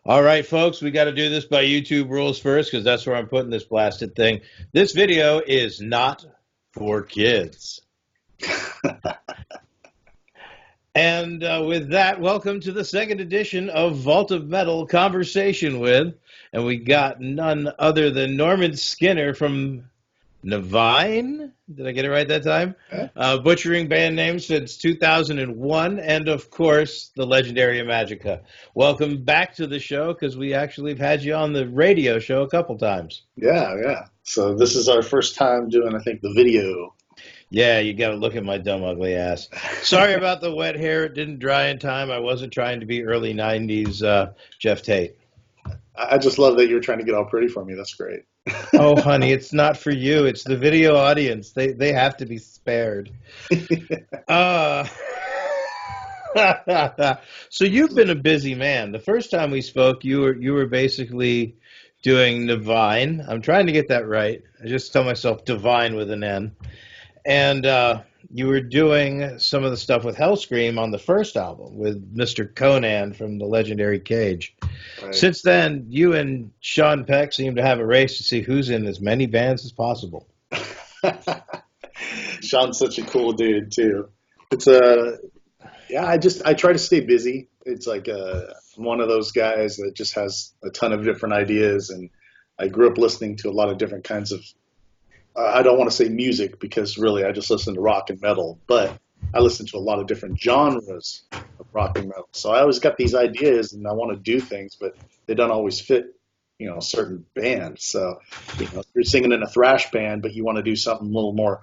All right, folks, we got to do this by YouTube rules first because that's where I'm putting this blasted thing. This video is not for kids. And with that, welcome to the second edition of Vault of Metal Conversation with, and we got none other than Norman Skinner from Niviane. Did I get it right that time? Butchering band names since 2001, and of course, the legendary Magicka. Welcome back to the show because we actually have had you on the radio show a couple times. Yeah. So this is our first time doing, I think, the video. Yeah, you got to look at my dumb, ugly ass. Sorry about the wet hair. It didn't dry in time. I wasn't trying to be early 90s Jeff Tate. I just love that you're trying to get all pretty for me. That's great. Oh, honey, it's not for you. It's the video audience. They have to be spared. So you've been a busy man. The first time we spoke, you were basically doing Niviane. I'm trying to get that right. I just tell myself divine with an N. And you were doing some of the stuff with Hellscream on the first album with Mr. Conan from the legendary Cage. Right. Since then, you and Sean Peck seem to have a race to see who's in as many bands as possible. Sean's such a cool dude too. It's I try to stay busy. It's like I'm one of those guys that just has a ton of different ideas, and I grew up listening to a lot of different kinds of I don't want to say music because really I just listen to rock and metal, but I listen to a lot of different genres of rock and metal. So I always got these ideas and I want to do things, but they don't always fit, a certain band. So, you're singing in a thrash band, but you want to do something a little more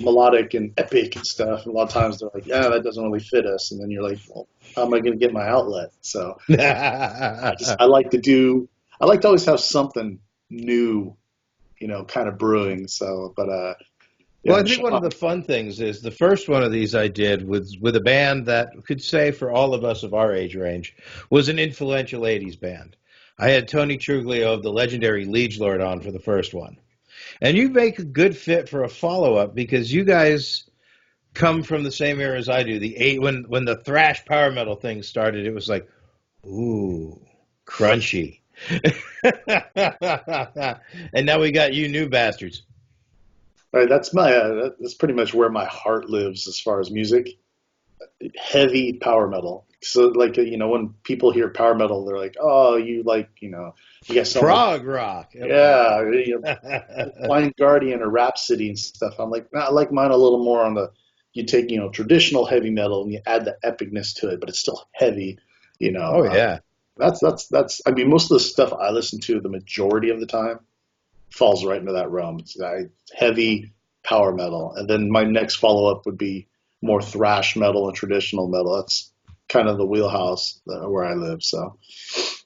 melodic and epic and stuff. And a lot of times they're like, yeah, that doesn't really fit us. And then you're like, well, how am I going to get my outlet? So I like to always have something new, kind of brewing. So, but, well, I think one of the fun things is the first one of these I did with a band that could say for all of us of our age range was an influential 80s band. I had Tony Truglio of the legendary Liege Lord on for the first one. And you make a good fit for a follow-up because you guys come from the same era as I do. When the thrash power metal thing started, it was like, ooh, crunchy. And now we got you new bastards. All right, that's pretty much where my heart lives as far as music. Heavy power metal. So, like, when people hear power metal, they're like, "Oh, you like, you got some prog rock." Yeah, Blind Guardian or Rhapsody and stuff. I'm like, nah, I like mine a little more on the. You take, traditional heavy metal and you add the epicness to it, but it's still heavy. Oh yeah. That's. I mean, most of the stuff I listen to, the majority of the time, falls right into that realm. It's heavy power metal. And then my next follow-up would be more thrash metal and traditional metal. That's kind of the wheelhouse where I live. So,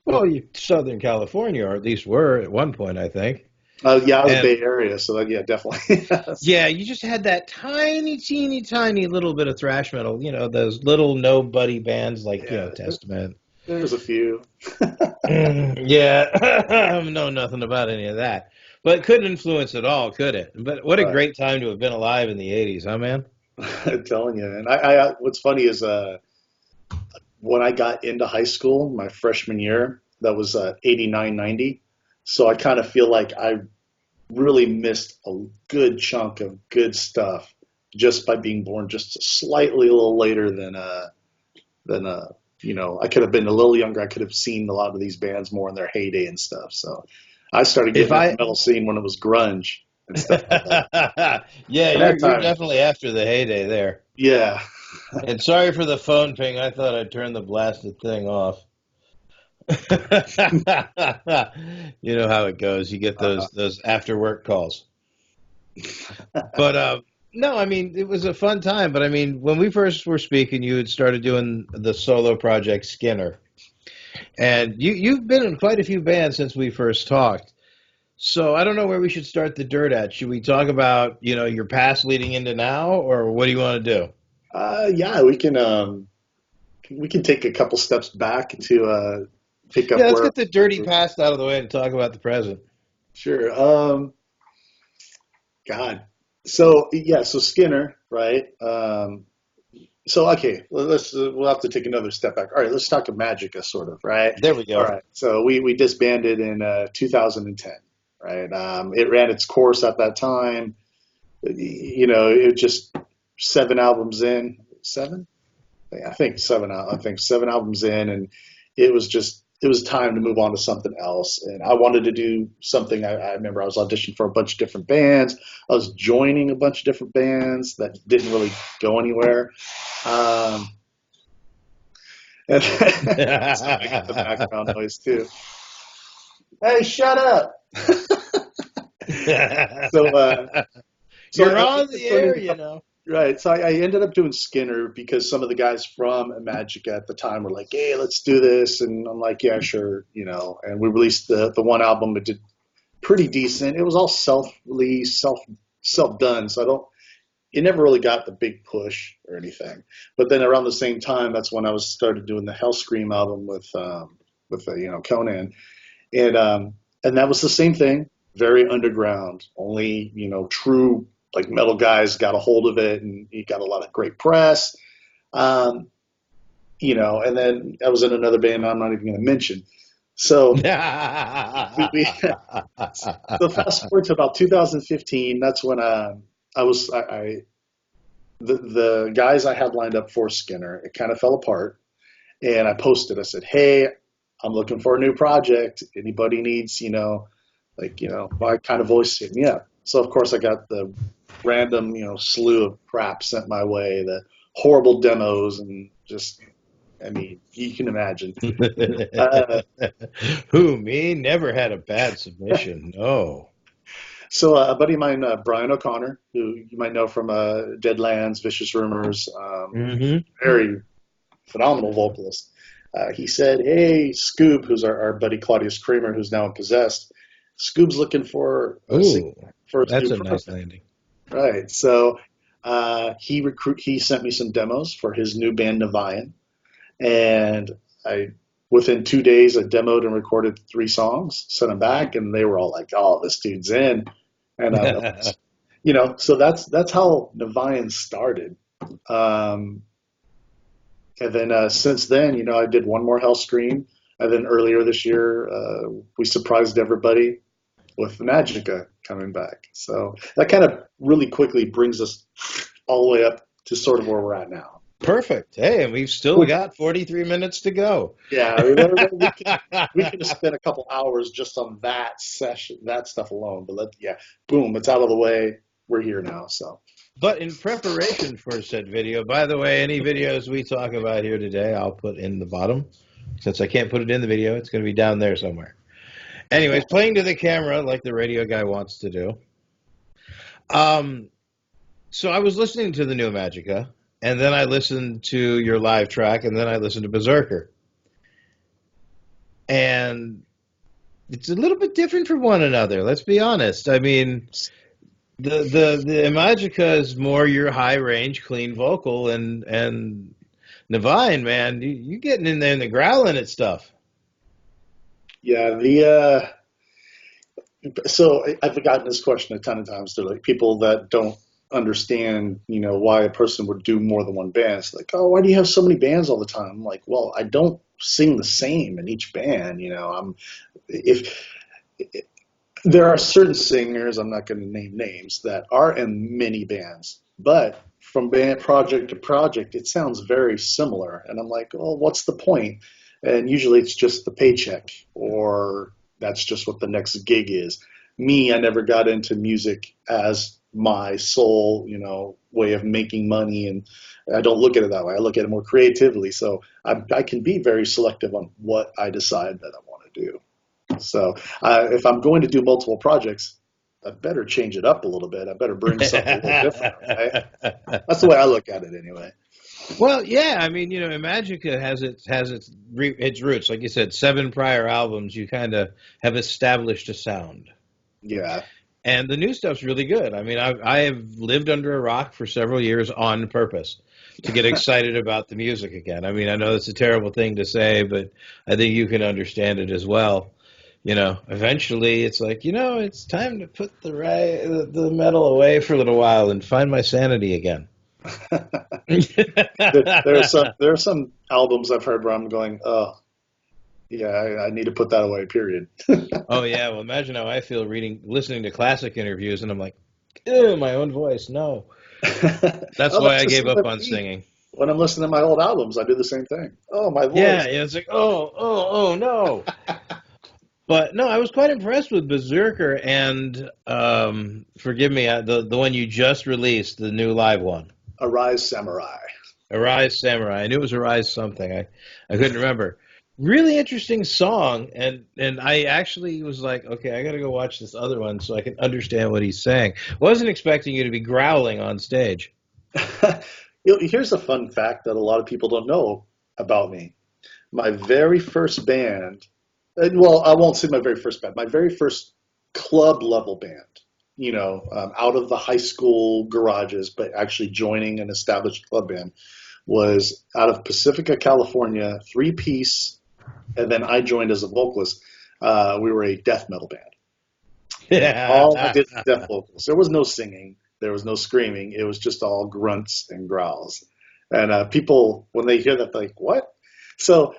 well, you Southern California, or at least were at one point, I think. Yeah, I was Bay Area, so yeah, definitely. Yeah, you just had that tiny, teeny, tiny little bit of thrash metal. Those little nobody bands like Testament. There's a few. Yeah, I know nothing about any of that. But it couldn't influence at all, could it? But what a great time to have been alive in the 80s, huh, man? I'm telling you. And I what's funny is when I got into high school, my freshman year, that was 89, 90. So I kind of feel like I really missed a good chunk of good stuff just by being born just slightly a little later than I could have been a little younger. I could have seen a lot of these bands more in their heyday and stuff. So I started getting into the metal scene when it was grunge and stuff like that. Yeah, you're definitely after the heyday there. Yeah. And sorry for the phone ping. I thought I'd turn the blasted thing off. You know how it goes. You get those after work calls. But no, I mean, it was a fun time. But I mean, when we first were speaking, you had started doing the solo project Skinner. And you've been in quite a few bands since we first talked. So I don't know where we should start the dirt at. Should we talk about, your past leading into now, or what do you want to do? Yeah, we can take a couple steps back to pick up. Yeah, let's get the dirty past out of the way and talk about the present. Sure. God. So Skinner, right? So okay, we'll have to take another step back. All right, let's talk to Magicka, sort of, right? There we All go. right, so we disbanded in 2010, right? It ran its course at that time. You know, it just 7 albums in, seven, I think seven. I think 7 albums in, and it was time to move on to something else. And I wanted to do something. I remember I was auditioning for a bunch of different bands. I was joining a bunch of different bands that didn't really go anywhere. Um, and sorry, I got the background noise too. Hey, shut up! so, so You're I on ended the up joining air, a you couple. know. Right, so I ended up doing Skinner because some of the guys from Imagika at the time were like, "Hey, let's do this," and I'm like, "Yeah, sure," you know. And we released the one album. It did pretty decent. It was all self release, self done. So I don't. It never really got the big push or anything. But then around the same time, that's when I was started doing the Hellscream album with you know, Conan, and and that was the same thing. Very underground. Only, you know, true like metal guys got a hold of it, and he got a lot of great press. Um, you know, and then I was in another band I'm not even going to mention. So we so fast forward to about 2015. That's when I the guys I had lined up for Skinner. It kind of fell apart, and I posted. I said, "Hey, I'm looking for a new project. Anybody needs, you know, like, you know, my kind of voice, hit me up." So of course I got the random, you know, slew of crap sent my way, the horrible demos, and just, I mean, you can imagine. Uh, Who, me? Never had a bad submission. No. so a buddy of mine, Brian O'Connor, who you might know from Deadlands, Vicious Rumors, Hmm. very phenomenal vocalist. He said, "Hey, Scoob, who's our buddy Claudius Kramer, who's now in Possessed. Scoob's looking for a singer Ooh, for his that's new a nice project." landing. Right. So he sent me some demos for his new band Niviane, and I within 2 days I demoed and recorded 3 songs, sent them back, and they were all like, "Oh, this dude's in." And you know, so that's how Niviane started. Um, and then since then, you know, I did one more Hellscream, and then earlier this year we surprised everybody with Magicka coming back. So that kind of really quickly brings us all the way up to sort of where we're at now. Perfect. Hey, and we've still got 43 minutes to go. Yeah, I mean, we could have spent a couple hours just on that session, that stuff alone. But yeah, boom, it's out of the way. We're here now. So But in preparation for said video, by the way, any videos we talk about here today, I'll put in the bottom. Since I can't put it in the video, it's going to be down there somewhere. Anyways, playing to the camera like the radio guy wants to do. Um, so I was listening to the new Magicka, and then I listened to your live track, and then I listened to Beserker. And it's a little bit different from one another. Let's be honest. I mean, the Imagika is more your high range, clean vocal, and Navine, man, you getting in there and the growling at stuff. yeah, so I've gotten this question a ton of times. To like people that don't understand, you know, why a person would do more than one band. It's like, "Oh, why do you have so many bands all the time?" I'm like, "Well, I don't sing the same in each band. You know, if there are certain singers, I'm not going to name names, that are in many bands, but from band project to project, it sounds very similar." And I'm like, "Well, what's the point?" And usually it's just the paycheck, or that's just what the next gig is. Me, I never got into music as my sole, you know, way of making money, and I don't look at it that way. I look at it more creatively. So I can be very selective on what I decide that I want to do. So if I'm going to do multiple projects, I better change it up a little bit. I better bring something a little different, right? That's the way I look at it, anyway. Well, yeah, I mean, Magica its roots, like you said, 7 prior albums. You kind of have established a sound, Yeah. and the new stuff's really good. I mean, I have lived under a rock for several years on purpose to get excited about the music again. I mean, I know that's a terrible thing to say, but I think you can understand it as well. Eventually it's like, it's time to put the metal away for a little while and find my sanity again. There are some albums I've heard where I'm going, oh yeah, I need to put that away. Period. Oh yeah, well imagine how I feel listening to classic interviews, and I'm like, ew, my own voice. No, that's Oh, why that's I the gave same up with on me. singing. When I'm listening to my old albums, I do the same thing. Oh, my Yeah, voice. yeah, it's like, oh no. But no, I was quite impressed with Beserker, and forgive me, the one you just released, the new live one, Arise, Samurai. Arise Samurai. I knew it was Arise something. I couldn't remember. Really interesting song, and I actually was like, okay, I got to go watch this other one so I can understand what he's saying. Wasn't expecting you to be growling on stage. Here's a fun fact that a lot of people don't know about me. My very first band, well, I won't say my very first band, my very first club level band, out of the high school garages, but actually joining an established club band, was out of Pacifica, California, three-piece, and then I joined as a vocalist. We were a death metal band. And all I did was death vocals. There was no singing. There was no screaming. It was just all grunts and growls. And people, when they hear that, they're like, what? So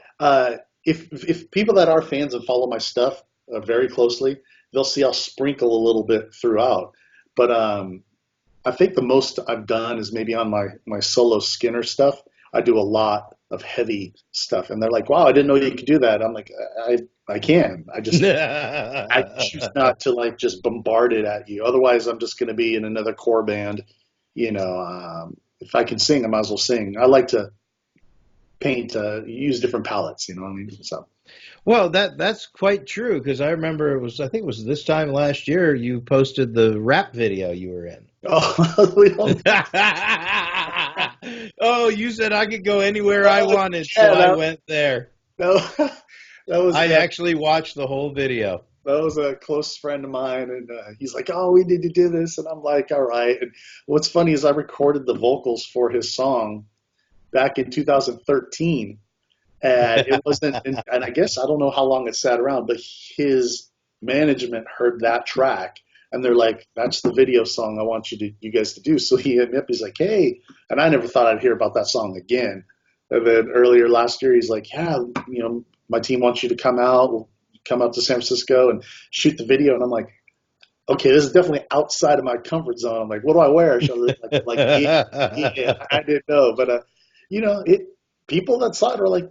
if people that are fans and follow my stuff very closely, they'll see I'll sprinkle a little bit throughout. But I think the most I've done is maybe on my solo Skinner stuff. I do a lot of heavy stuff, and they're like, "Wow, I didn't know you could do that." I'm like, I can. I choose not to like just bombard it at you. Otherwise, I'm just going to be in another core band. If I can sing, I might as well sing. I like to paint, use different palettes. You know what I mean? So. Well, that's quite true because I remember I think it was this time last year you posted the rap video you were in. Oh, we don't. Oh, you said I could go anywhere I wanted, so Yeah, I went there. no, that was I actually watched the whole video. that was a close friend of mine, and he's like, "Oh, we need to do this," and I'm like, "All right." And what's funny is I recorded the vocals for his song back in 2013, and it wasn't. And I guess I don't know how long it sat around, but his management heard that track, and they're like, "That's the video song I want you guys to do." So he hit me up. He's like, "Hey," and I never thought I'd hear about that song again. And then earlier last year, he's like, "Yeah, my team wants you to come out. We'll come out to San Francisco and shoot the video." And I'm like, "Okay, this is definitely outside of my comfort zone." I'm like, "What do I wear?" Should I look yeah, I didn't know, but people that saw it were like,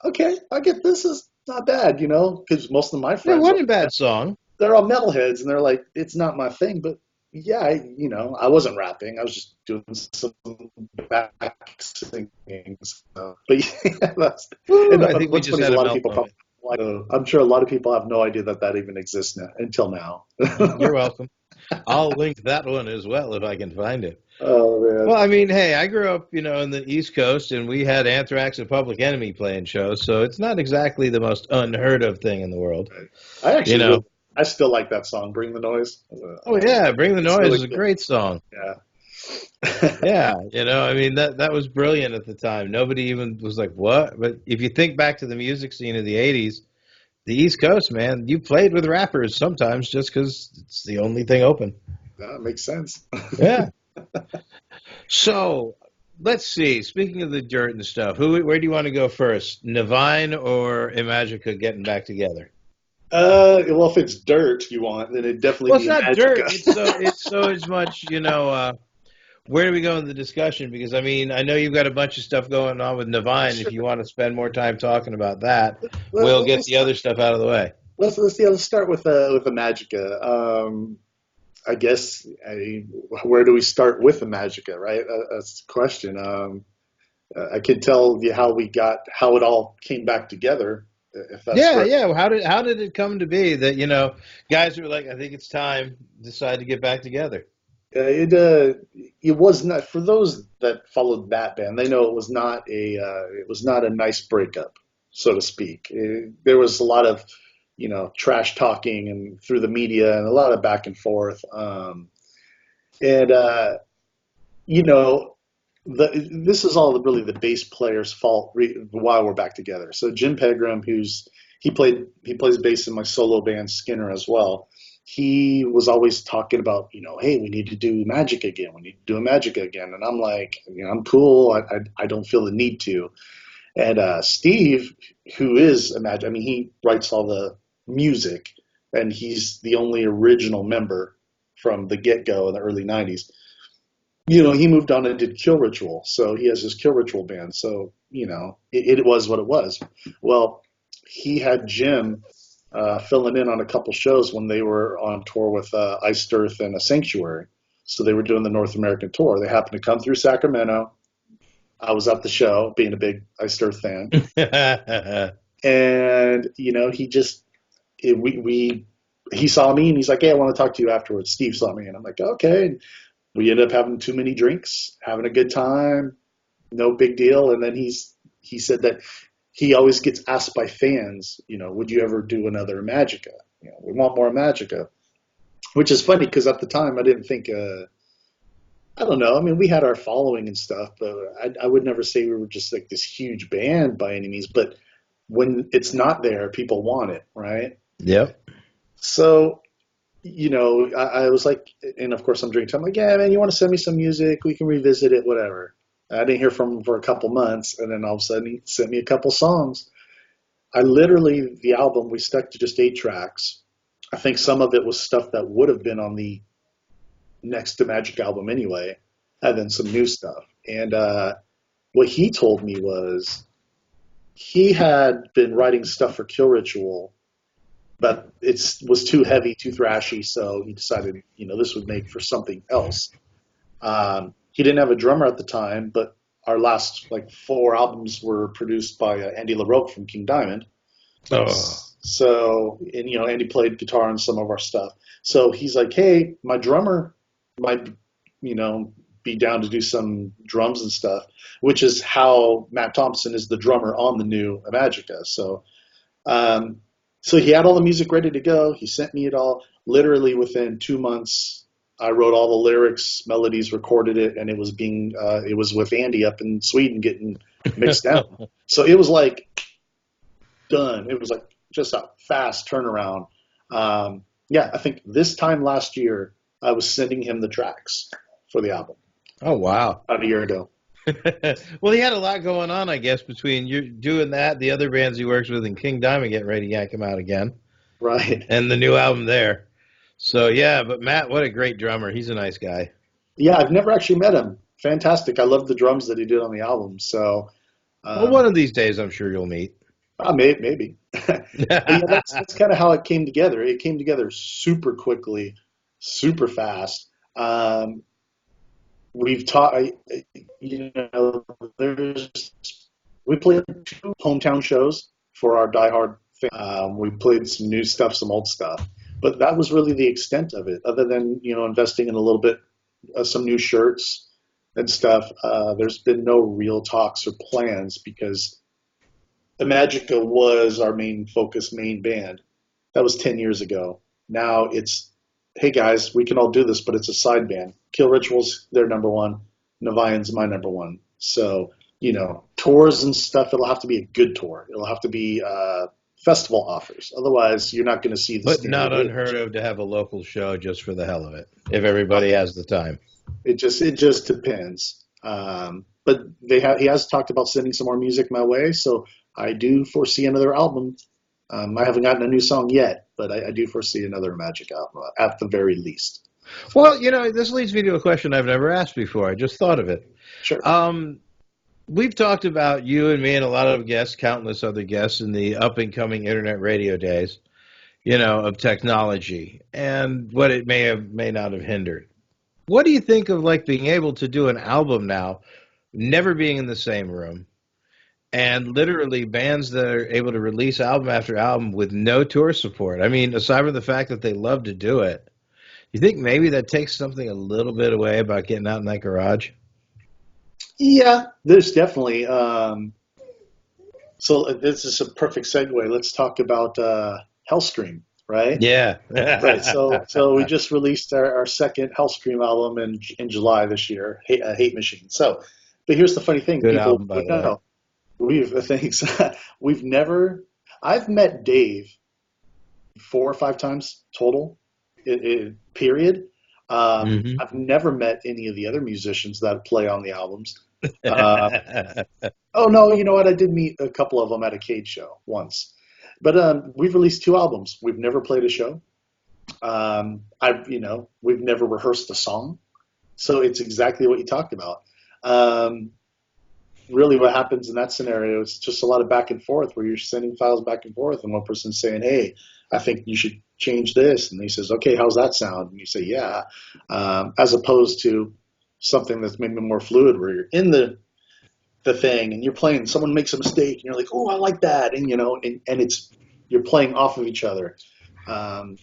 "Okay, I get this is not bad," because most of my It friends wasn't a bad song. they're all metalheads and they're like, "It's not my thing," but yeah, I wasn't rapping. I was just doing some back singing. So. But yeah, Ooh, I think we what's just funny is a had a lot of melt people moment. probably, I'm sure a lot of people have no idea that even exists now, until now. You're welcome. I'll link that one as well if I can find it. Oh man. Well, I mean, hey, I grew up, in the East Coast, and we had Anthrax and Public Enemy playing shows, so it's not exactly the most unheard of thing in the world. I You actually know, I still like that song, "Bring the Noise." oh yeah, Bring the It's Noise really is a good. great song. Yeah. Yeah, I mean that was brilliant at the time. Nobody even was like, "What?" But if you think back to the music scene of the '80s, the East Coast, man, you played with rappers sometimes just because it's the only thing open. That makes sense. Yeah. So let's see. Speaking of the dirt and stuff, where do you want to go first, Niviane or Imagika getting back together? Well, if it's dirt you want, then it'd definitely Well, it's be not dirt. Magicka. It's so as much. Where do we go in the discussion? Because I mean, I know you've got a bunch of stuff going on with Niviane. If you want to spend more time talking about that, we'll get Let's the other stuff out of the way. let's start with the Magicka. I guess where do we start with the Magicka, right? That's the question. I can tell you how it all came back together, if that's Yeah, right. yeah. How did it come to be that guys were like, I think it's time, decide to get back together? It was not, for those that followed that band. They know it was not a nice breakup, so to speak. There was a lot of trash talking and through the media and a lot of back and forth. And you know this is all really the bass player's fault why we're back together. So Jim Pegram, he plays bass in my solo band Skinner as well. he was always talking about, hey, we need to do Magic again. We need to do a Magica again. And I'm like, I'm cool. I don't feel the need to. And Steve, who is a Magic, I mean, he writes all the music, and he's the only original member from the get-go in the early 90s. He moved on and did Kill Ritual. So he has his Kill Ritual band. So, it was what it was. Well, he had Jim filling in on a couple shows when they were on tour with Iced Earth and a Sanctuary. So they were doing the North American tour. They happened to come through Sacramento. I was at the show, being a big Iced Earth fan. And, he saw me and he's like, hey, I want to talk to you afterwards. Steve saw me and I'm like, okay. And we ended up having too many drinks, having a good time, no big deal. And then he said that he always gets asked by fans, would you ever do another Magicka? We want more Magicka, which is funny because at the time I didn't think, I don't know. I mean, we had our following and stuff, but I would never say we were just like this huge band by any means. But when it's not there, people want it, right? Yep. So, I was like, and of course I'm drinking. I'm like, yeah, man, you want to send me some music? We can revisit it, whatever. I didn't hear from him for a couple months, and then all of a sudden he sent me a couple songs. The album, we stuck to just 8 tracks. I think some of it was stuff that would have been on the next to Magic album anyway, and then some new stuff. And what he told me was he had been writing stuff for Kill Ritual, but it was too heavy, too thrashy, so he decided, this would make for something else. He didn't have a drummer at the time, but our last 4 albums were produced by Andy LaRoque from King Diamond. Oh. So, and Andy played guitar on some of our stuff. So he's like, hey, my drummer might, be down to do some drums and stuff, which is how Matt Thompson is the drummer on the new Imagika. So, so he had all the music ready to go. He sent me it all. Literally within 2 months, I wrote all the lyrics, melodies, recorded it, and it was with Andy up in Sweden getting mixed down. So it was like done. It was like just a fast turnaround. I think this time last year, I was sending him the tracks for the album. Oh, wow. About a year ago. Well, he had a lot going on, I guess, between you doing that, the other bands he works with, and King Diamond getting ready to yank him out again. Right. And the new album there. So, yeah, but Matt, what a great drummer. He's a nice guy. Yeah, I've never actually met him. Fantastic. I love the drums that he did on the album. So, well, one of these days, I'm sure you'll meet. Maybe. That's kind of how it came together. It came together super quickly, super fast. We've taught, we played 2 hometown shows for our diehard fans. We played some new stuff, some old stuff, but that was really the extent of it. Other than investing in a little bit, some new shirts and stuff. There's been no real talks or plans because Imagika was our main focus, main band. That was 10 years ago. Now it's, hey guys, we can all do this, but it's a side band. Kill Ritual's their number one. Niviane's my number one. So, tours and stuff, it'll have to be a good tour. It'll have to be festival offers. Otherwise, you're not going to see the But not unheard of to have a local show just for the hell of it, if everybody has the time. It just depends. But he has talked about sending some more music my way, so I do foresee another album. I haven't gotten a new song yet, but I do foresee another Magic album at the very least. Well, this leads me to a question I've never asked before. I just thought of it. Sure. We've talked about you and me and a lot of guests, countless other guests in the up-and-coming internet radio days, of technology and what it may not have hindered. What do you think of being able to do an album now, never being in the same room, and literally bands that are able to release album after album with no tour support? I mean, aside from the fact that they love to do it, you think maybe that takes something a little bit away about getting out in that garage? Yeah, there's definitely. So this is a perfect segue. Let's talk about Hellscream, right? Yeah. Right. So we just released our second Hellscream album in July this year, Hate Machine. So, but here's the funny thing. Good People album, by the way. I've met Dave 4 or 5 times total. period. Hmm. I've never met any of the other musicians that play on the albums. Uh, oh no, you know what? I did meet a couple of them at a Cage show once. But we've released 2 albums. We've never played a show. We've never rehearsed a song. So it's exactly what you talked about. Um, Really, what happens in that scenario is just a lot of back and forth where you're sending files back and forth, and one person's saying, "Hey, I think you should change this," and he says, "Okay, how's that sound?" And you say, "Yeah," as opposed to something that's maybe more fluid where you're in the thing and you're playing. Someone makes a mistake, and you're like, "Oh, I like that," and and it's you're playing off of each other. Um,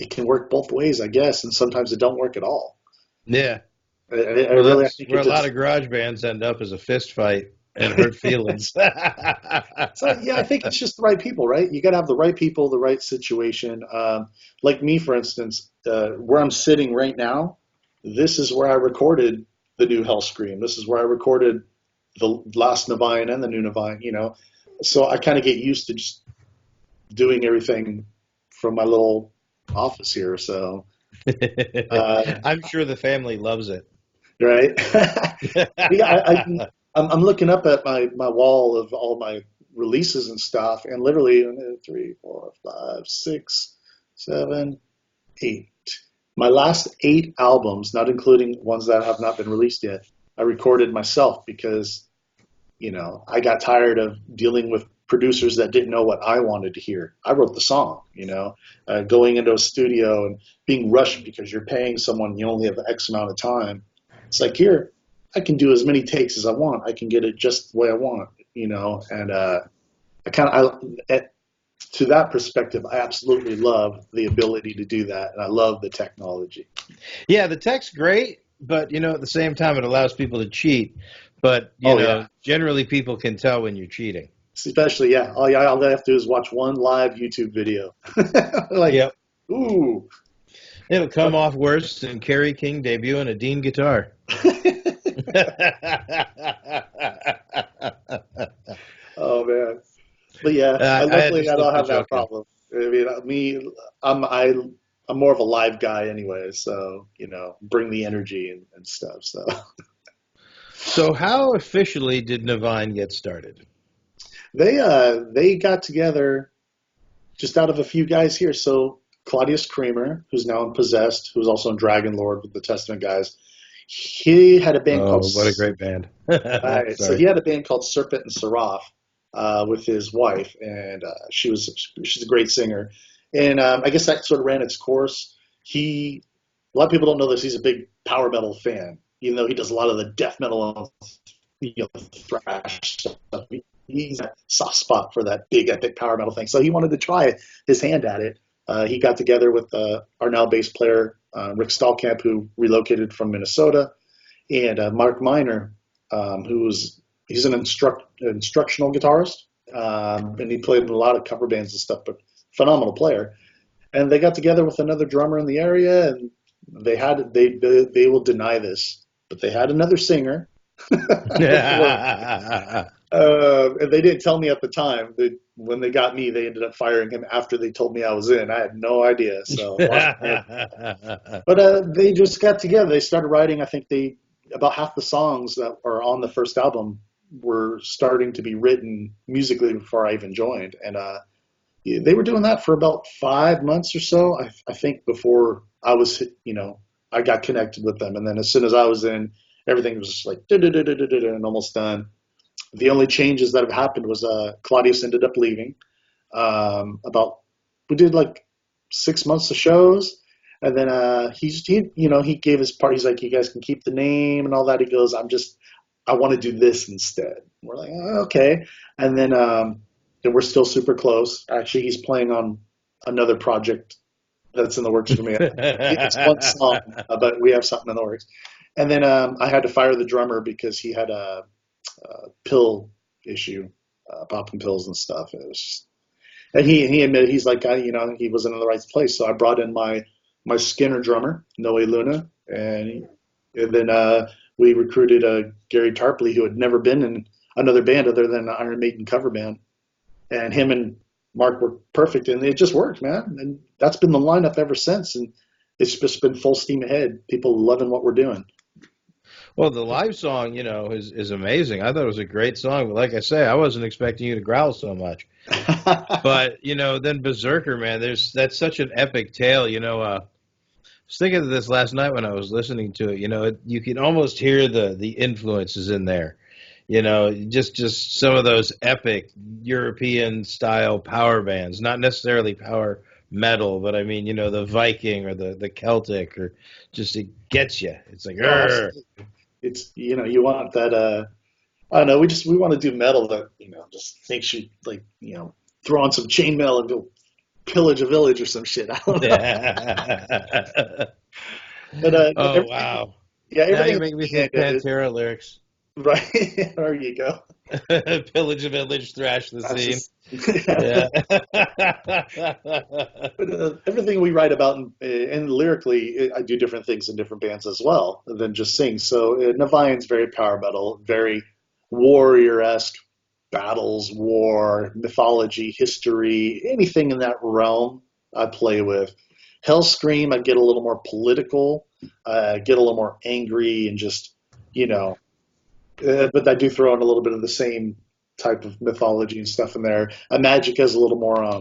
it can work both ways, I guess, and sometimes it don't work at all. Yeah. I Well, really I that's think where it a lot just of garage bands end up as a fist fight and hurt feelings. so yeah, I think it's just the right people, right? You got to have the right people, the right situation. Like me, for instance, where I'm sitting right now, this is where I recorded the new Hellscream. This is where I recorded the last Niviane and the new Niviane. So I kind of get used to just doing everything from my little office here. So I'm sure the family loves it. right, yeah, I'm looking up at my wall of all my releases and stuff, and literally 3, 4, 5, 6, 7, 8. My last 8 albums, not including ones that have not been released yet, I recorded myself because I got tired of dealing with producers that didn't know what I wanted to hear. I wrote the song, going into a studio and being rushed because you're paying someone you only have X amount of time. It's like here, I can do as many takes as I want. I can get it just the way I want, and I kind of to that perspective, I absolutely love the ability to do that, and I love the technology. Yeah, the tech's great, but at the same time, it allows people to cheat. But Oh yeah, generally, people can tell when you're cheating. especially yeah. All they have to do is watch one live YouTube video. Like, Yep, ooh. it'll come off worse than Kerry King debuting a Dean guitar. Oh man, but yeah, I had to luckily I slip don't the have that joke in. problem. I mean, I'm more of a live guy anyway, so bring the energy and stuff. So So, how officially did Navine get started? they got together just out of a few guys here. So Claudius Kramer, who's now in Possessed, who's also in Dragon Lord with the Testament guys, he had a band called Oh, what a great band! right. So Sorry. he had a band called Serpent and Seraph with his wife, and she's a great singer. And I guess that sort of ran its course. A lot of people don't know this. He's a big power metal fan, even though he does a lot of the death metal, thrash stuff. He's a soft spot for that big epic power metal thing. So he wanted to try his hand at it. He got together with our now bass player Rick Stallkamp, who relocated from Minnesota, and Mark Miner, he's an instructional guitarist, and he played in a lot of cover bands and stuff, but phenomenal player. And they got together with another drummer in the area, and they will deny this, but they had another singer before. And they didn't tell me at the time. When they got me, they ended up firing him after they told me I was in. I had no idea. So, but they just got together. They started writing. I think about half the songs that are on the first album were starting to be written musically before I even joined, and they were doing that for about 5 months or so. I think before I got connected with them, and then as soon as I was in, everything was just like and almost done. The only changes that have happened was Claudius ended up leaving. About we did like 6 months of shows, and then he gave his part. He's like, you guys can keep the name and all that. He goes, I want to do this instead. We're like, oh, okay, and then and we're still super close. Actually, he's playing on another project that's in the works for me. It's one song, but we have something in the works. And then I had to fire the drummer because he had a pill issue, popping pills and stuff. It was just, and he admitted he's like he wasn't in the right place. So I brought in my Skinner drummer Noe Luna, and then we recruited Gary Tarpley, who had never been in another band other than an Iron Maiden cover band, and him and Mark worked perfect, and it just worked, man. And that's been the lineup ever since, and it's just been full steam ahead. People loving what we're doing. Well, the live song, is amazing. I thought it was a great song, but like I say, I wasn't expecting you to growl so much. But then Beserker, man, that's such an epic tale. I was thinking of this last night when I was listening to it. You can almost hear the influences in there. Just some of those epic European style power bands, not necessarily power metal, but I mean, the Viking or the Celtic, or just it gets you. It's like, it's you want that. I don't know. We want to do metal that just makes you like throw on some chainmail and go pillage a village or some shit. I don't know. But oh wow! Yeah, now everything. You make me think Pantera lyrics. Right. There you go. Pillage a village, thrash the scene. Yeah. But everything we write about, and lyrically, I do different things in different bands as well than just sing. So Niviane's very power metal, very warrior-esque, battles, war, mythology, history, anything in that realm I play with. Hellscream, I get a little more political, get a little more angry, and just, but I do throw in a little bit of the same type of mythology and stuff in there. Magicka is a little more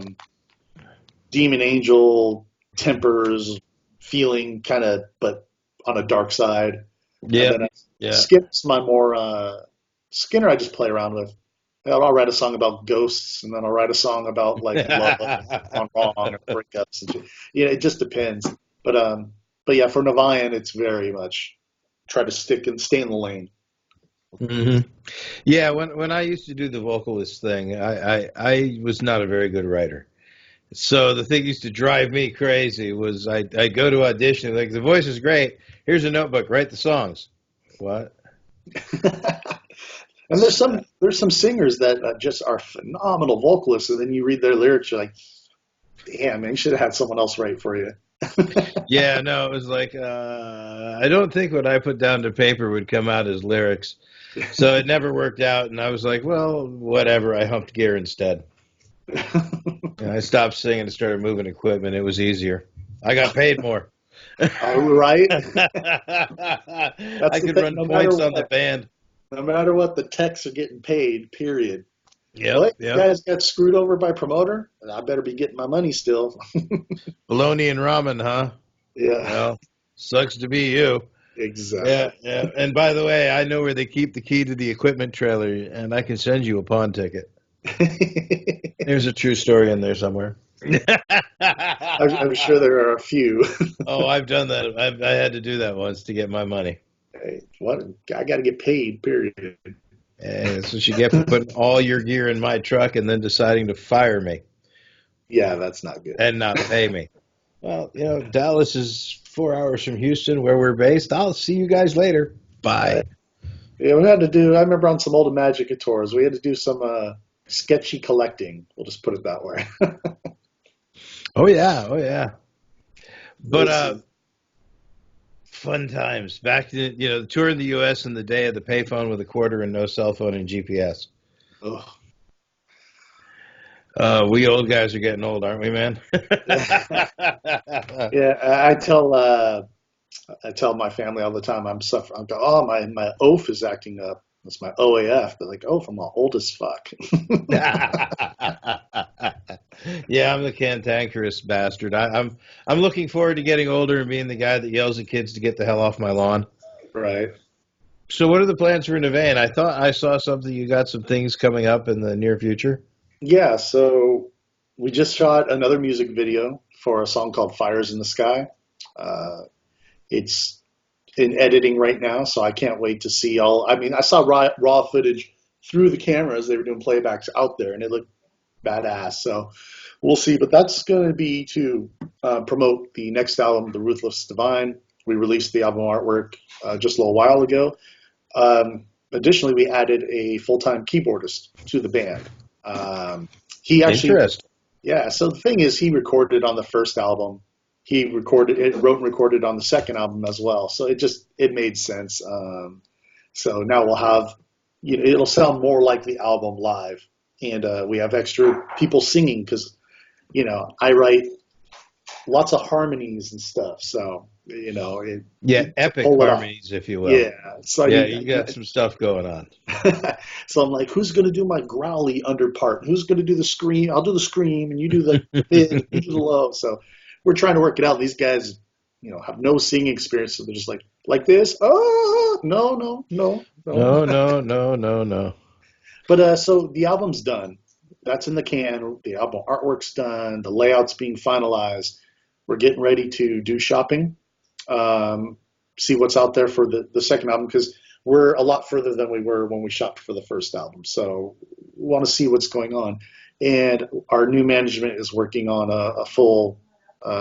demon angel tempers, feeling kind of, but on a dark side. Yeah. And then Skip's my more Skinner. I just play around with. I'll write a song about ghosts, and then I'll write a song about like love gone wrong and breakups. And it just depends. But yeah, for Niviane, it's very much try to stay in the lane. Mm-hmm. Yeah, when I used to do the vocalist thing, I was not a very good writer. So the thing used to drive me crazy was I go to audition, like, the voice is great. Here's a notebook, write the songs. What? And there's some singers that just are phenomenal vocalists, and then you read their lyrics, you're like, damn, man, you should have had someone else write for you. Yeah, no, it was like, I don't think what I put down to paper would come out as lyrics. So it never worked out, and I was like, well, whatever. I humped gear instead. I stopped singing and started moving equipment. It was easier. I got paid more. Right. I could run points on the band. No matter what, the techs are getting paid, period. Yeah. Well, you guys got screwed over by promoter, and I better be getting my money still. Bologna and ramen, huh? Yeah. Well, sucks to be you. Exactly. Yeah. And by the way, I know where they keep the key to the equipment trailer, and I can send you a pawn ticket. There's a true story in there somewhere. I'm sure there are a few. Oh, I've done that. I had to do that once to get my money. Hey, what? I got to get paid, period. That's what you get for putting all your gear in my truck and then deciding to fire me. Yeah, that's not good. And not pay me. Well, Dallas is 4 hours from Houston, where we're based. I'll see you guys later. Bye. Yeah, we had to do, I remember on some old Magicka tours, we had to do some sketchy collecting. We'll just put it that way. Oh, yeah. But fun times. Back to, the tour in the U.S. and the day of the payphone with a quarter and no cell phone and GPS. Ugh. We old guys are getting old, aren't we, man? Yeah, I tell my family all the time I'm suffering. Oh, my OAF is acting up. That's my OAF. They're like, oh, I'm old as fuck. Yeah, I'm the cantankerous bastard. I'm looking forward to getting older and being the guy that yells at kids to get the hell off my lawn. Right. So what are the plans for Niviane? I thought I saw something. You got some things coming up in the near future? Yeah, so we just shot another music video for a song called Fires in the Sky. It's in editing right now, so I can't wait to see I saw raw footage through the cameras. They were doing playbacks out there, and it looked badass. So we'll see. But that's going to be to promote the next album, The Ruthless Divine. We released the album artwork just a little while ago. Additionally, we added a full-time keyboardist to the band. He actually, yeah. So the thing is, he recorded on the first album. He wrote and recorded on the second album as well. So it made sense. So now we'll have, it'll sound more like the album live. and we have extra people singing because I write lots of harmonies and stuff. So Yeah, to epic pull it off. harmonies, if you will. Yeah. So Yeah, you got some stuff going on. So I'm like, who's going to do my growly under part? Who's going to do the scream? I'll do the scream, and you do the mid, you do the low. So we're trying to work it out. These guys, have no singing experience, so they're just like this. Oh, no, no, no, no. No, no, no, no, no. But so the album's done. That's in the can. The album artwork's done. The layout's being finalized. We're getting ready to do shopping, see what's out there for the second album, because we're a lot further than we were when we shopped for the first album. So we want to see what's going on. And our new management is working on a full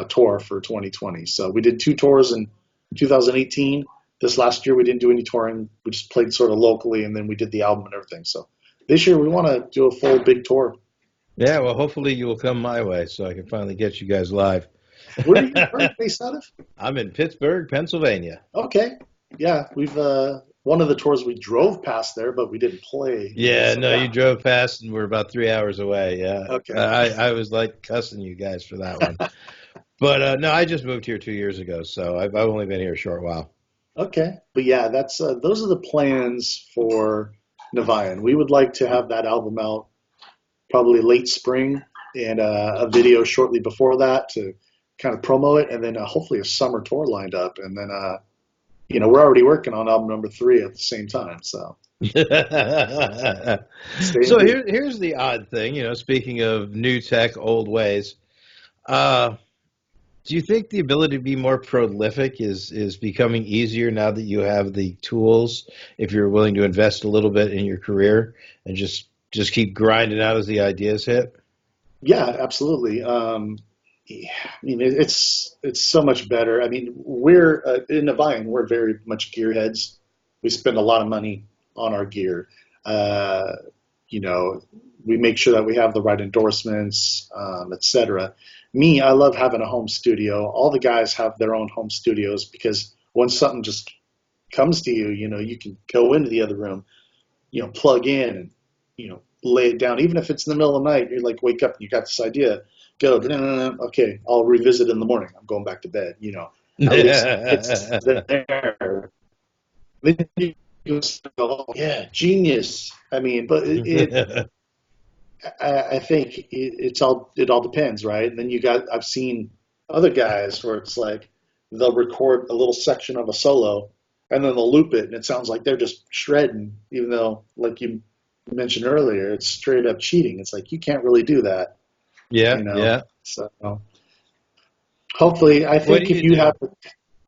tour for 2020. So we did 2 tours in 2018. This last year we didn't do any touring. We just played sort of locally, and then we did the album and everything. So this year we want to do a full big tour. Yeah, well, hopefully you will come my way so I can finally get you guys live. Where are you based out of? I'm in Pittsburgh, Pennsylvania. Okay. Yeah, we've one of the tours we drove past there, but we didn't play. Yeah, So, no, you drove past and we're about 3 hours away. Yeah. Okay. I was like cussing you guys for that one. But no, I just moved here 2 years ago, so I've only been here a short while. Okay. But yeah, that's those are the plans for Niviane. We would like to have that album out probably late spring, and a video shortly before that to kind of promo it, and then hopefully a summer tour lined up, and then we're already working on album number 3 at the same time. So So here's the odd thing, speaking of new tech, old ways. Do you think the ability to be more prolific is becoming easier now that you have the tools, if you're willing to invest a little bit in your career and just keep grinding out as the ideas hit? Yeah, absolutely. I mean, it's so much better. I mean, we're in Niviane, we're very much gearheads. We spend a lot of money on our gear. We make sure that we have the right endorsements, etc. Me, I love having a home studio. All the guys have their own home studios because when something just comes to you, you can go into the other room, plug in and, lay it down. Even if it's in the middle of the night, you're like, wake up, you got this idea. Go, okay, I'll revisit in the morning. I'm going back to bed, At least it's there. Then you go, oh, yeah, genius. I mean, but I think it all depends, right? And then I've seen other guys where it's like they'll record a little section of a solo and then they'll loop it and it sounds like they're just shredding, even though, like you mentioned earlier, it's straight up cheating. It's like you can't really do that. Yeah, yeah. So hopefully, I think if you do?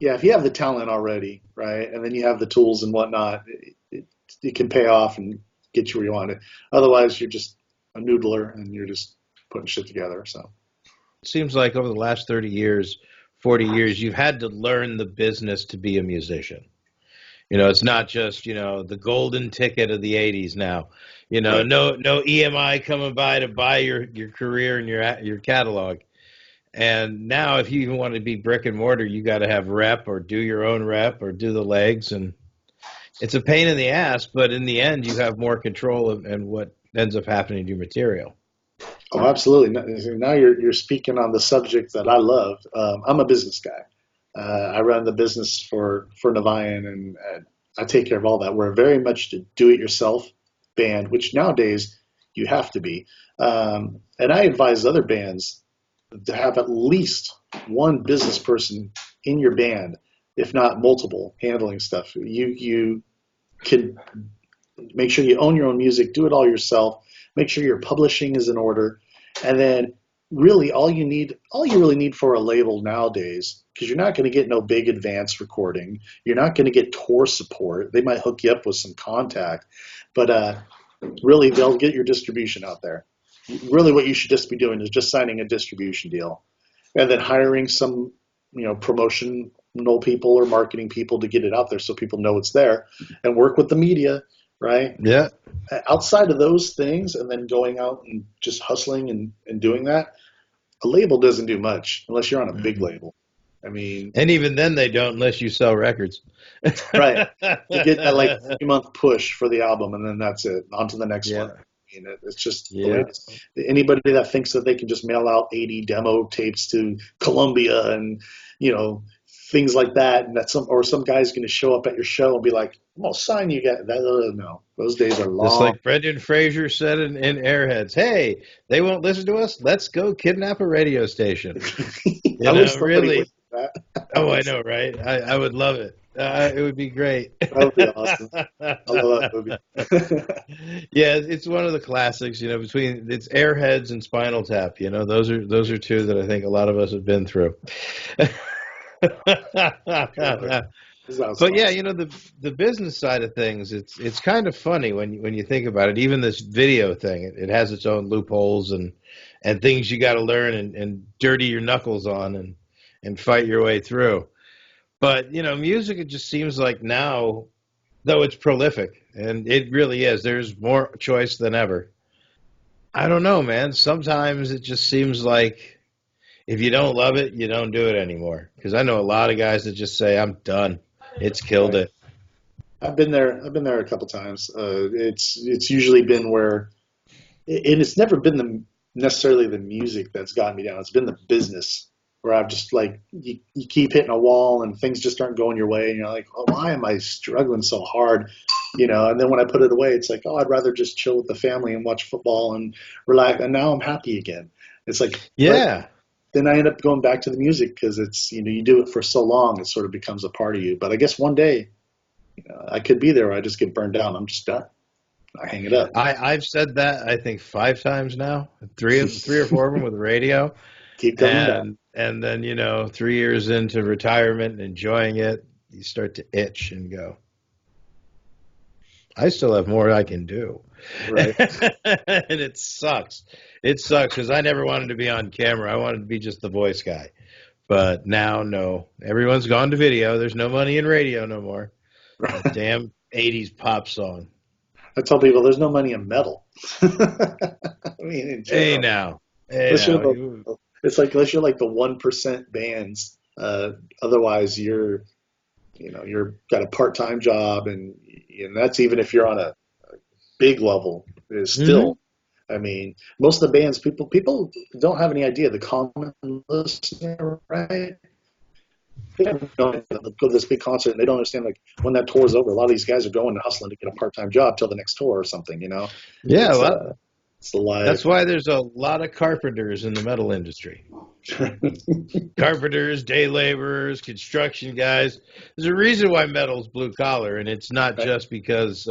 if you have the talent already, right, and then you have the tools and whatnot, it can pay off and get you where you want it. Otherwise, you're just a noodler and you're just putting shit together. So it seems like over the last 30 years, 40 years, you've had to learn the business to be a musician. It's not just, the golden ticket of the 80s now. Right. No EMI coming by to buy your career and your catalog. And now if you even want to be brick and mortar, you got to have rep or do your own rep or do the legs. And it's a pain in the ass, but in the end, you have more control and what ends up happening to your material. Oh, absolutely. Now you're speaking on the subject that I love. I'm a business guy. I run the business for Niviane, and I take care of all that. We're very much a do-it-yourself band, which nowadays you have to be. And I advise other bands to have at least one business person in your band, if not multiple, handling stuff. You can make sure you own your own music, do it all yourself, make sure your publishing is in order, and then really all you really need for a label nowadays, because you're not going to get no big advance recording, you're not going to get tour support. They might hook you up with some contact, but really they'll get your distribution out there. Really what you should just be doing is just signing a distribution deal and then hiring some promotional people or marketing people to get it out there so people know it's there, and work with the media, right? Yeah. Outside of those things, and then going out and just hustling and doing that, a label doesn't do much unless you're on a big label. I mean, and even then they don't unless you sell records. Right. You get that like 3-month push for the album, and then that's it. On to the next one. mean, it's just the way Yeah. it is. Anybody that thinks that they can just mail out 80 demo tapes to Columbia and, you know, things like that, and that some guy's going to show up at your show and be like, "Well, sign you get that." No, those days are Just long. like Brendan Fraser said in Airheads, hey, they won't listen to us. Let's go kidnap a radio station. I You wish know, somebody would really. do that. Oh, I know, right? I would love it. It would be great. That would be awesome. I love that movie. Yeah, it's one of the classics. You know, between it's Airheads and Spinal Tap. You know, those are two that I think a lot of us have been through. Sounds But fun. yeah, you know the business side of things, it's kind of funny when you think about it. Even this video thing, it has its own loopholes and things you got to learn and dirty your knuckles on and fight your way through. But you know, music, it just seems like now, though it's prolific and it really is, there's more choice than ever. I don't know, man. Sometimes it just seems like if you don't love it, you don't do it anymore. Because I know a lot of guys that just say, "I'm done. It's killed Right. it." I've been there. I've been there a couple times. It's usually been where, and it's never been necessarily the music that's gotten me down. It's been the business where I've just like you keep hitting a wall and things just aren't going your way, and you're like, oh, why am I struggling so hard? You know. And then when I put it away, it's like, oh, I'd rather just chill with the family and watch football and relax. And now I'm happy again. It's like, but Yeah. then I end up going back to the music because it's you do it for so long, it sort of becomes a part of you. But I guess one day I could be there where I just get burned out. I'm just done. I hang it up. I've said that I think 5 times now, three or four of them with radio, Keep coming back. and then you know 3 years into retirement and enjoying it, you start to itch and go, I still have more I can do, Right. and it sucks. It sucks because I never wanted to be on camera. I wanted to be just the voice guy, but now no, everyone's gone to video. There's no money in radio no more. That damn '80s pop song. I tell people there's no money in metal. I mean, in Hey general, now, hey unless you're now. it's like unless you're like the 1% bands. Otherwise, you're got a part-time job, and that's even if you're on a big level. Is Hmm. still, I mean, most of the bands people don't have any idea. The common listener, right? They don't go to this big concert and they don't understand like when that tour is over. A lot of these guys are going and hustling to get a part-time job till the next tour or something. You know, Yeah, it's well, it's the that's life. why there's a lot of carpenters in the metal industry. Carpenters, day laborers, construction guys. There's a reason why metal's blue collar, and it's not Right? just because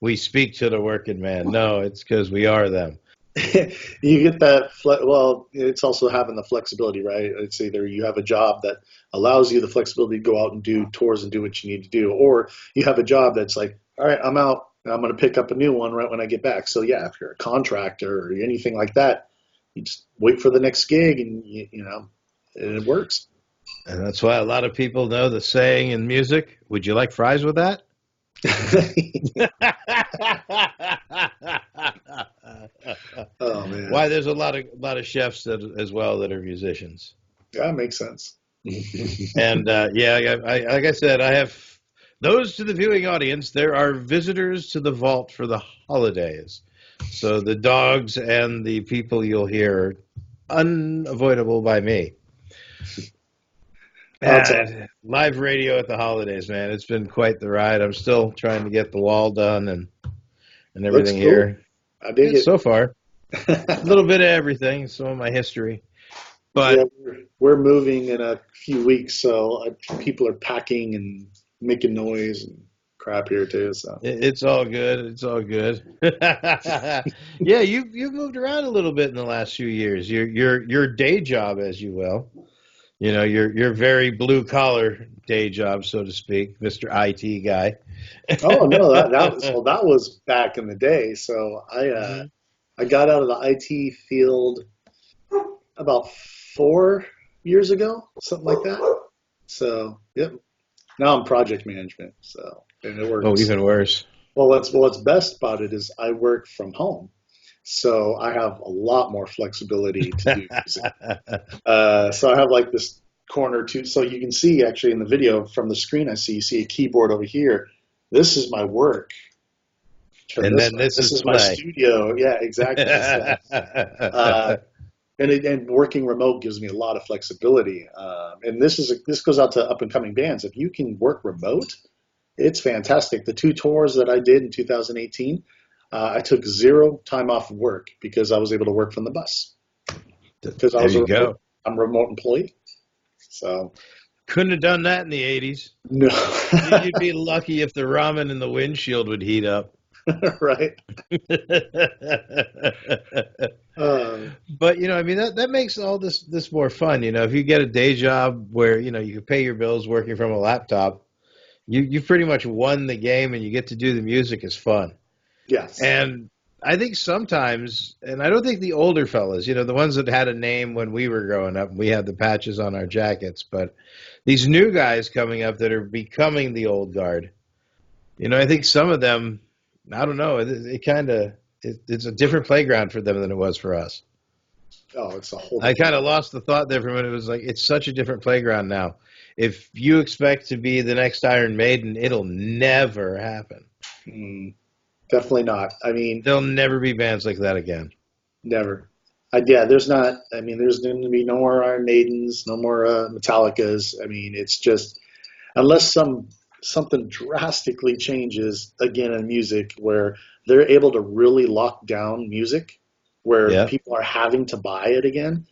we speak to the working man. No, it's because we are them. You get that. Well, it's also having the flexibility, right? It's either you have a job that allows you the flexibility to go out and do tours and do what you need to do, or you have a job that's like, all right, I'm out. And I'm going to pick up a new one right when I get back. So yeah, if you're a contractor or anything like that, you just wait for the next gig, and you know, and it works. And that's why a lot of people know the saying in music, would you like fries with that? Oh man, Why there's a lot of chefs that as well that are musicians. that makes sense. And yeah, like I said, I have those to the viewing audience. There are visitors to the vault for the holidays. So the dogs and the people you'll hear are unavoidable by me. That's Live radio at the holidays, man. It's been quite the ride. I'm still trying to get the wall done and looks everything cool. here. I dig It's it. so far a little bit of everything, some of my history, Yeah, but we're moving in a few weeks, so people are packing and making noise and crap here too. So it's all good. It's all good. Yeah, you've moved around a little bit in the last few years. Your day job, as you will, you know, your very blue collar day job, so to speak, Mister IT guy. oh no, that was back in the day. So Mhm. I got out of the IT field about 4 years ago, something like that. So yep, now I'm project management. So and it Oh, works. even worse. Well, what's best about it is I work from home, so I have a lot more flexibility to do music. So I have like this corner too. So you can see actually in the video from the screen, you see a keyboard over here. This is my work turn And this then on. this This is is my play. studio. Yeah, exactly. So, and working remote gives me a lot of flexibility. And this goes out to up and coming bands. If you can work remote, it's fantastic. The 2 tours that I did in 2018, I took 0 time off of work because I was able to work from the bus because There you go. I'm a remote employee. So Couldn't have done that in the 80s. no, You'd be lucky if the ramen in the windshield would heat up. right? But I mean that makes all this more fun. If you get a day job where you can pay your bills working from a laptop, you pretty much won the game, and you get to do the music is fun. Yes. And I think sometimes, and I don't think the older fellas, the ones that had a name when we were growing up, we had the patches on our jackets, but these new guys coming up that are becoming the old guard, I think some of them, I don't know, it's a different playground for them than it was for us. Oh, it's a whole I different. kind of lost the thought there for a minute. It was like, it's such a different playground now. If you expect to be the next Iron Maiden, it'll never happen. Definitely not. I mean, There'll never be bands like that again. never. Yeah, there's not. I mean, there's going to be no more Iron Maidens, no more Metallicas. I mean, it's just unless something drastically changes again in music where they're able to really lock down music where Yeah. people are having to buy it again.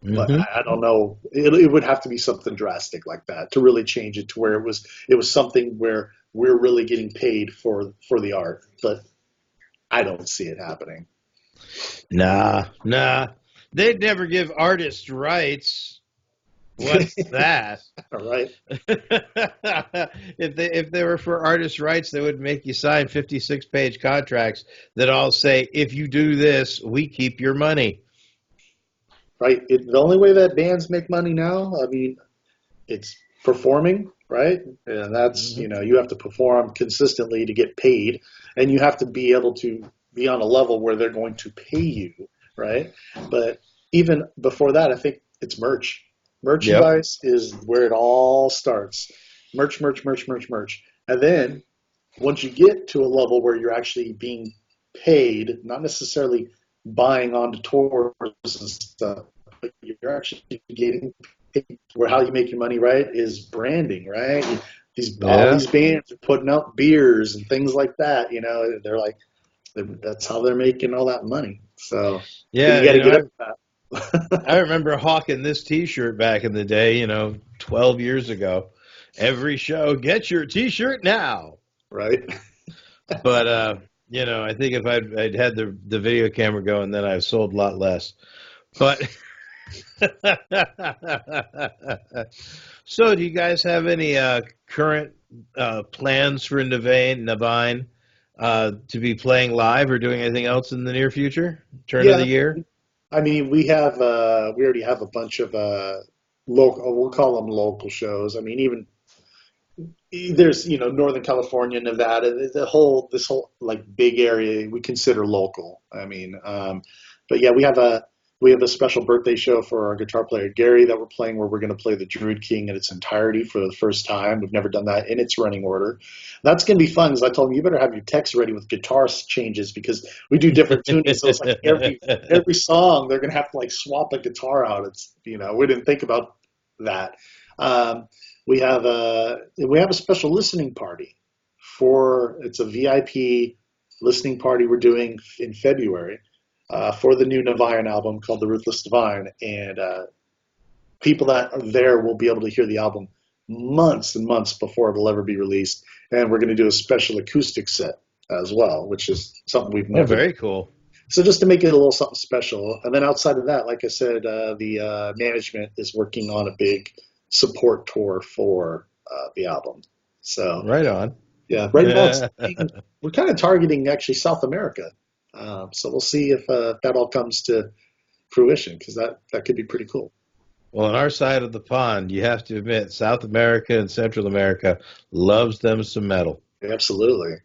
But Hmm. I don't know. It would have to be something drastic like that to really change it to where it was something where we're really getting paid for the art. But I don't see it happening. Nah. They'd never give artists rights. What's that? All right. If they were for artists' rights, they would make you sign 56-page contracts that all say, if you do this, we keep your money. Right. The only way that bands make money now, I mean, it's performing, right? And that's, Hmm. you have to perform consistently to get paid, and you have to be able to be on a level where they're going to pay you, right? But even before that, I think it's merch. Yep. Merchandise is where it all starts. Merch, merch, merch, merch, merch. And then once you get to a level where you're actually being paid, not necessarily buying onto tours and stuff, but you're actually getting paid. Where how you make your money, right, is branding, right? All Yeah. these bands are putting out beers and things like that. They're like that's how they're making all that money. So, but Yeah. you got to get up with I that, remember hawking this T-shirt back in the day, 12 years ago. Every show, get your T-shirt now. right? But I think if I'd had the video camera going, then I've sold a lot less. But so, do you guys have any current plans for Niviane to be playing live or doing anything else in the near future? Turn of the Yeah, year? I mean, we already have a bunch of local. We'll call them local shows. I mean, even there's Northern California, Nevada, this whole like big area we consider local. I mean, but yeah, we have a special birthday show for our guitar player Gary that we're playing where we're going to play the Druid King in its entirety for the first time. We've never done that in its running order. That's going to be fun because I told him you better have your text ready with guitar changes because we do different tunings. So it's like every song they're going to have to like swap a guitar out. It's we didn't think about that. Um, we have a special listening party it's a VIP listening party we're doing in February for the new Niviane album called The Ruthless Divine, and people that are there will be able to hear the album months and months before it'll ever be released, and we're going to do a special acoustic set as well, which is something we've Oh, never done. very cool. So just to make it a little something special, and then outside of that, like I said, the management is working on a big support tour for the album. So Right on. yeah, right now we're kind of targeting actually South America. So we'll see if that all comes to fruition because that could be pretty cool. Well, on our side of the pond, you have to admit, South America and Central America loves them some metal. Absolutely.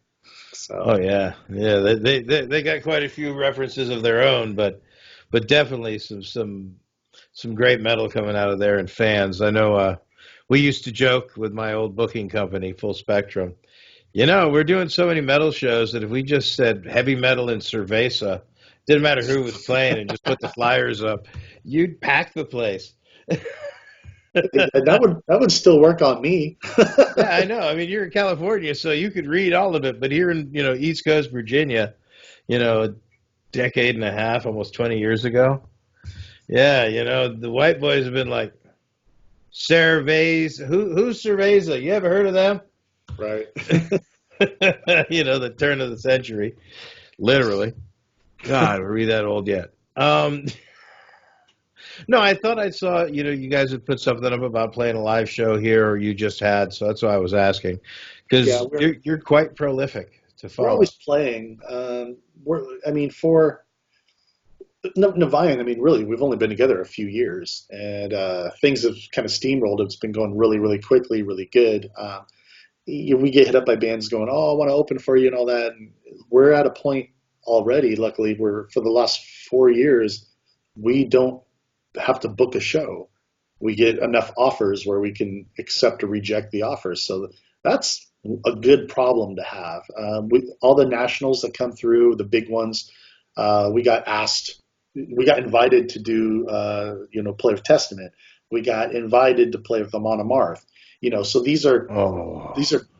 Oh So yeah. They got quite a few references of their own, but definitely some great metal coming out of there and fans. I know we used to joke with my old booking company, Full Spectrum. We're doing so many metal shows that if we just said heavy metal and cerveza, didn't matter who was playing, and just put the flyers up, you'd pack the place. That would still work on me. Yeah, I know. I mean, you're in California, so you could read all of it, but here in East Coast Virginia, a decade and a half, almost 20 years ago, yeah, the white boys have been like, Cerveza, who's Cerveza? You ever heard of them? Right. The turn of the century, literally. God, are we that old yet? No, I thought I saw, you guys had put something up about playing a live show here, or you just had, so that's why I was asking, Yeah, because you're quite prolific to we're follow. always playing. For Niviane, really, we've only been together a few years, and things have kind of steamrolled. It's been going really, really quickly, really good. We get hit up by bands going, "Oh, I want to open for you," and all that. And we're at a point already. Luckily, we're for the last 4 years, we don't have to book a show. We get enough offers where we can accept or reject the offers. So that's a good problem to have. All the nationals that come through, the big ones, we got invited to do, play with Testament. We got invited to play with Amon Amarth. So these are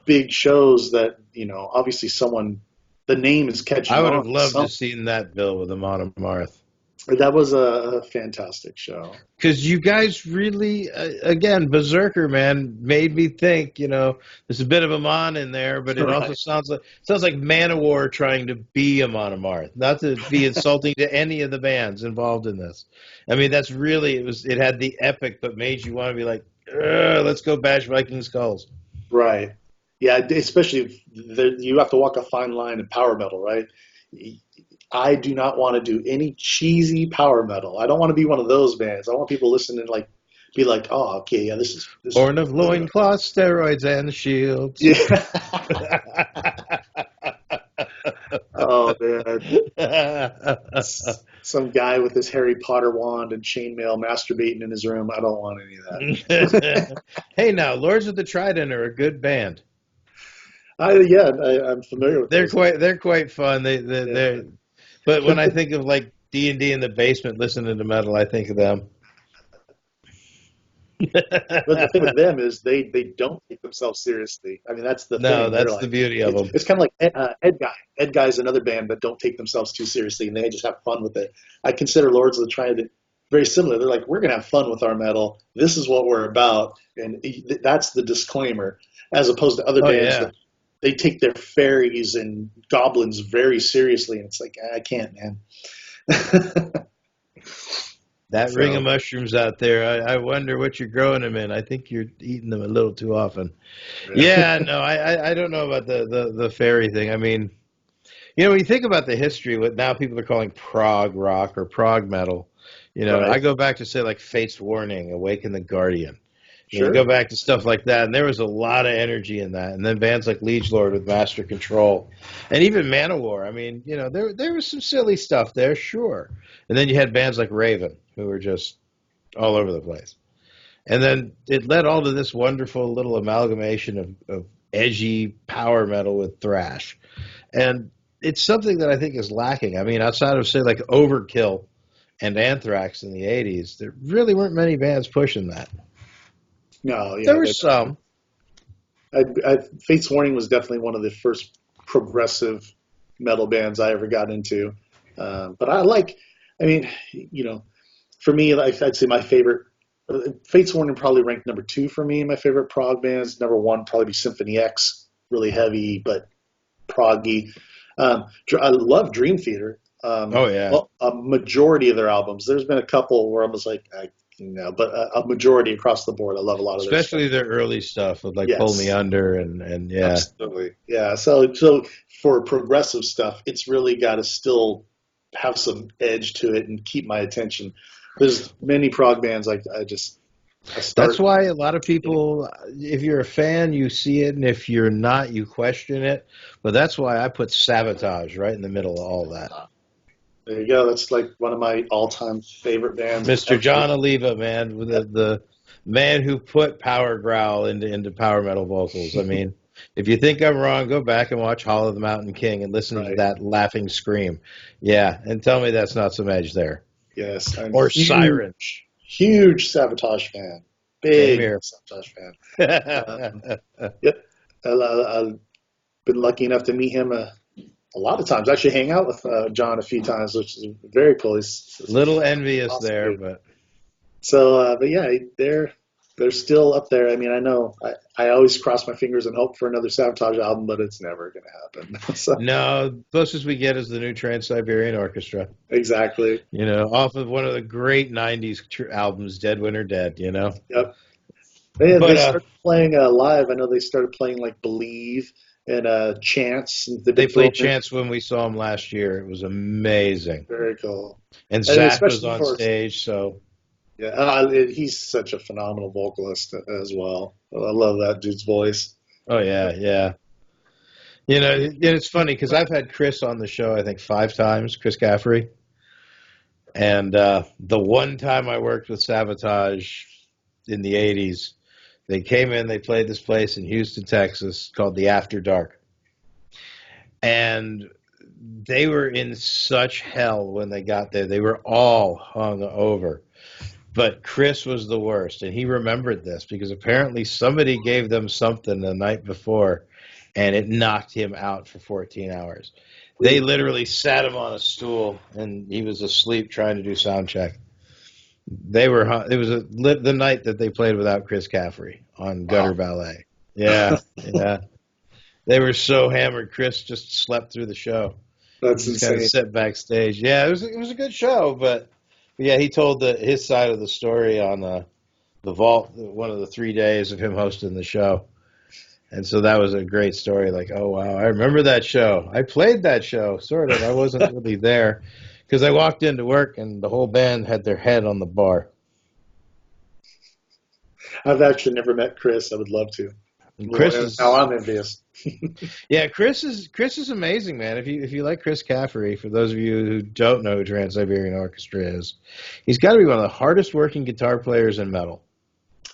big shows that, obviously the name is catching I would on. have loved to seen that bill with Amon Amarth. That was a fantastic show. Because you guys really, again, Beserker, man, made me think. There's a bit of Amon in there, but it also sounds like Manowar trying to be Amon Amarth. Not to be insulting to any of the bands involved in this. I mean, that's really it had the epic, but made you want to be like, let's go bash Viking skulls. Right. Yeah, especially you have to walk a fine line in power metal, right? I do not want to do any cheesy power metal. I don't want to be one of those bands. I want people listening to be like, oh, okay, yeah, this is Born of loincloth, steroids, and shields. Yeah. Oh man. Some guy with his Harry Potter wand and chainmail masturbating in his room. I don't want any of that. Hey, now, Lords of the Trident are a good band. I'm familiar with. They're quite fun. They're. But when I think of like D&D in the basement listening to metal, I think of them. But the thing with them is they don't take themselves seriously. I mean, that's the thing. No, that's the beauty of them. It's kind of like Ed Guy. Ed Guy is another band that don't take themselves too seriously, and they just have fun with it. I consider Lords of the Trident very similar. They're like, we're going to have fun with our metal. This is what we're about, and that's the disclaimer, as opposed to other bands that they take their fairies and goblins very seriously, and it's like, I can't, man. That ring of mushrooms out there, I wonder what you're growing them in. I think you're eating them a little too often. Yeah, no, I don't know about the fairy thing. I mean, when you think about the history, what now people are calling prog rock or prog metal, right. I go back to, say, like Fate's Warning, Awaken the Guardian. You go back to stuff like that, and there was a lot of energy in that. And then bands like Liege Lord with Master Control, and even Manowar. I mean, there was some silly stuff there, sure. And then you had bands like Raven, who were just all over the place. And then it led all to this wonderful little amalgamation of edgy power metal with thrash. And it's something that I think is lacking. I mean, outside of, say, like Overkill and Anthrax in the 80s, there really weren't many bands pushing that. No, yeah, there were some. Fate's Warning was definitely one of the first progressive metal bands I ever got into. But for me, I'd say my favorite, Fate's Warning probably ranked number 2 for me in my favorite prog bands. Number 1 probably be Symphony X, really heavy but proggy. I love Dream Theater. Well, a majority of their albums. There's been a couple where I was like, but a majority across the board. I love a lot of especially their early stuff with like Pull Me Under and yeah. Absolutely. Yeah. So for progressive stuff, it's really got to still have some edge to it and keep my attention. There's many prog bands that's why a lot of people, if you're a fan, you see it, and if you're not, you question it. But that's why I put Sabotage right in the middle of all that. There you go. That's like one of my all-time favorite bands. Mr. John Oliva, man, the man who put power growl into power metal vocals. I mean, If you think I'm wrong, go back and watch Hall of the Mountain King and listen to Right. that laughing scream. Yeah, and tell me that's not some edge there. Yes. I'm Or Siren. huge Sabotage fan. Same Big here. Sabotage fan. Yep. I've been lucky enough to meet him a lot of times. I actually hang out with John a few times, which is very cool. He's Little envious awesome there, dude. but So, but yeah, they're still up there. I mean, I know I always cross my fingers and hope for another Sabotage album, but it's never going to happen. So, no, closest we get is the new Trans-Siberian Orchestra. exactly. You know, off of one of the great '90s albums, "Dead Winter Dead." You know, Yep. They but started playing live. I know they started playing like Believe and Chance. They've they been played filming. Chance when we saw him last year. It was amazing, Very cool. and And Zach was especially on for, stage, so. yeah, he's such a phenomenal vocalist as well. I love that dude's voice. Oh yeah, yeah. You know, it's funny because I've had Chris on the show, I think 5 times, Chris Caffrey. And the one time I worked with Sabotage in the 80s, they came in, they played this place in Houston, Texas called the After Dark. And they were in such hell when they got there. They were all hung over. But Chris was the worst. And he remembered this because apparently somebody gave them something the night before and it knocked him out for 14 hours. They literally sat him on a stool, and he was asleep trying to do sound check. It was the night that they played without Chris Caffrey on Gutter Ballet. Yeah, yeah. They were so hammered. Chris just slept through the show. That's Just insane. kind of sat backstage. Yeah, it was a good show, but yeah, he told his side of the story on the vault, one of the 3 days of him hosting the show. And so that was a great story. Like, oh, wow, I remember that show. I played that show, sort of. I wasn't really there because I walked into work and the whole band had their head on the bar. I've actually never met Chris. I would love to. And Chris is, now I'm envious. yeah, Chris is amazing, man. If you like Chris Caffrey, for those of you who don't know who Trans-Siberian Orchestra is, he's got to be one of the hardest working guitar players in metal.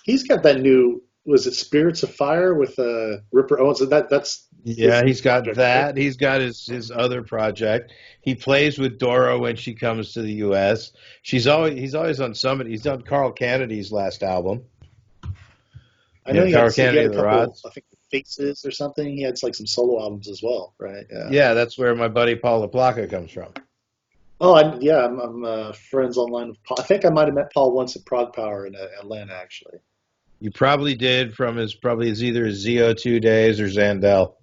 He's got that new, was it Spirits of Fire with Ripper Owens? That's Yeah, he's got project, that. right? He's got his other project. He plays with Dora when she comes to the U.S. He's always on somebody. He's done Carl Kennedy's last album. I know he Carl had Kennedy a of the couple, Rods. I think Faces or something. He had like some solo albums as well, right? Yeah. Yeah, that's where my buddy Paul LaPlaca comes from. Oh, I'm friends online with Paul. I think I might have met Paul once at Prague Power in Atlanta, actually. You probably did from his either his ZO2 days or Zandel.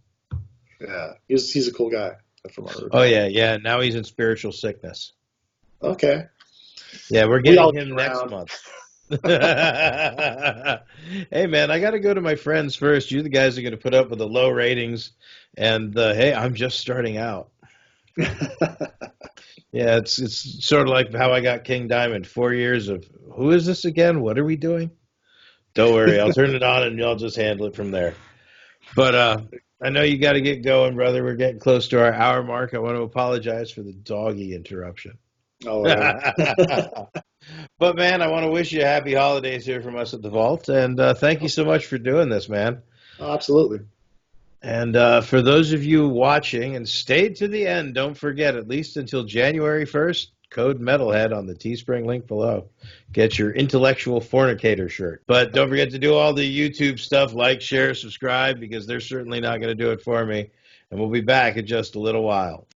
Yeah, he's a cool guy. From our Oh yeah. Now he's in Spiritual Sickness. Okay. Yeah, we're We all getting him get next around. month. Hey man, I got to go to my friends first. You the guys are going to put up with the low ratings, and hey, I'm just starting out. Yeah, it's sort of like how I got King Diamond. 4 years of who is this again? What are we doing? Don't worry, I'll turn it on and y'all just handle it from there. But I know you got to get going, brother. We're getting close to our hour mark. I want to apologize for the doggy interruption. Oh, yeah. But man, I want to wish you happy holidays here from us at the Vault, and thank you so much for doing this, man. Oh, absolutely. And for those of you watching and stayed to the end, don't forget, at least until January 1st, code Metalhead on the Teespring link below. Get your intellectual fornicator shirt. But don't forget to do all the YouTube stuff, like, share, subscribe, because they're certainly not going to do it for me. And we'll be back in just a little while.